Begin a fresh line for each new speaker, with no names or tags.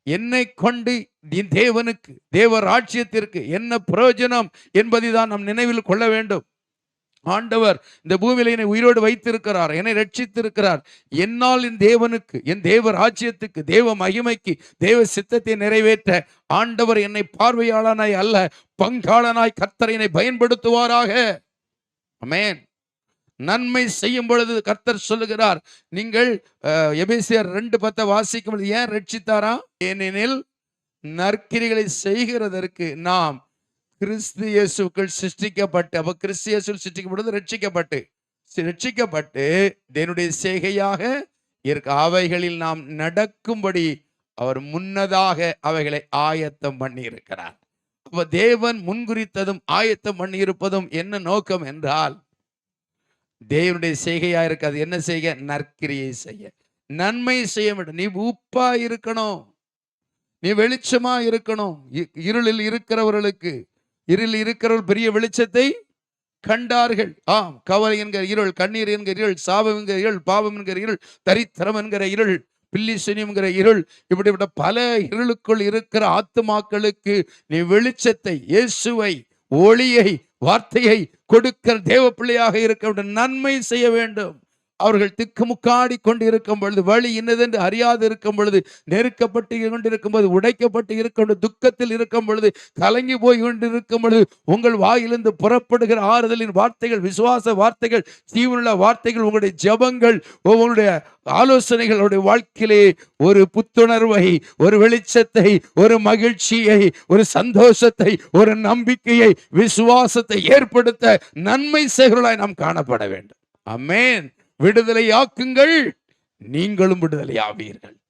என்னை கொண்டு தேவனுக்கு தேவ ராஜ்யத்திற்கு என்ன பிரயோஜனம் என்பதை தான் நாம் நினைவில் கொள்ள வேண்டும். ஆண்டவர் இந்த பூமியில என்னை உயிரோடு வைத்திருக்கிறார், என்னை ரட்சித்திருக்கிறார். என்னால் என் தேவனுக்கு, என் தேவ ராஜ்யத்துக்கு, தேவ மகிமைக்கு, தேவ சித்தத்தை நிறைவேற்ற ஆண்டவர் என்னை பார்வையாளனாய் அல்ல, பங்காளனாய் கர்த்தர் என்னை பயன்படுத்துவாராக. ஆமென். நன்மை செய்யும் பொழுது கர்த்தர் சொல்லுகிறார், நீங்கள் எபேசியர் 2:10 வாசிக்கும் பொழுது ஏன் ரட்சித்தாரா? ஏனெனில் நற்கிரிகளை செய்கிறதற்கு நாம் கிறிஸ்து இயேசுக்குள் சிருஷ்டிக்கப்பட்டு, அப்ப கிறிஸ்து இயேசுக்குள் சிருஷ்டிக்கப்பட்டது ரட்சிக்கப்பட்டு தேவனுடைய செய்கையாக இருக்க அவைகளில் நாம் நடக்கும்படி அவர் முன்னதாக அவைகளை ஆயத்தம் பண்ணி இருக்கிறார். அப்ப தேவன் முன்குறித்ததும் ஆயத்தம் பண்ணி இருப்பதும் என்ன நோக்கம் என்றால், தேவனுடைய செய்கையா இருக்காது. என்ன செய்ய? நற்கிரியை செய்ய, நன்மை செய்ய வேண்டும். நீ உப்பா இருக்கணும், நீ வெளிச்சமா இருக்கணும். இருளில் இருக்கிறவர்களுக்கு, இருளில் இருக்கிறவர்கள் பெரிய வெளிச்சத்தை கண்டார்கள். ஆம், கவலை என்கிற இருள், கண்ணீர் என்கிற இருள், சாபம் என்கிற இருள், பாவம் என்கிற இருள், தரித்திரம் என்கிற இருள், பில்லிசனியம் என்கிற இருள், இப்படிப்பட்ட பல இருளுக்குள் இருக்கிற ஆத்துமாக்களுக்கு நீ வெளிச்சத்தை, இயேசுவை, ஒளியை, வார்த்தையை கொடுக்கிற தேவ பிள்ளையாக இருக்க வேண்டும். நன்மை செய்ய வேண்டும். அவர்கள் திக்குமுக்காடி கொண்டு இருக்கும் பொழுது, வழி இன்னதென்று அறியாது இருக்கும் பொழுது, நெருக்கப்பட்டு கொண்டிருக்கும் போது, உடைக்கப்பட்டு இருக்கும் பொழுது, துக்கத்தில் இருக்கும் பொழுது, கலங்கி போய் கொண்டிருக்கும் பொழுது, உங்கள் வாயிலிருந்து புறப்படுகிற ஆறுதலின் வார்த்தைகள், விசுவாச வார்த்தைகள், ஜீவனுள்ள வார்த்தைகள், உங்களுடைய ஜெபங்கள், உங்களுடைய ஆலோசனைகளுடைய வாழ்க்கையிலே ஒரு புத்துணர்வை, ஒரு வெளிச்சத்தை, ஒரு மகிழ்ச்சியை, ஒரு சந்தோஷத்தை, ஒரு நம்பிக்கையை, விசுவாசத்தை ஏற்படுத்த நன்மை செய்கிறவர்களாய் நாம் காணப்பட வேண்டும். ஆமென். விடுதலை ஆக்குங்கள், நீங்களும் விடுதலை ஆவீர்கள்.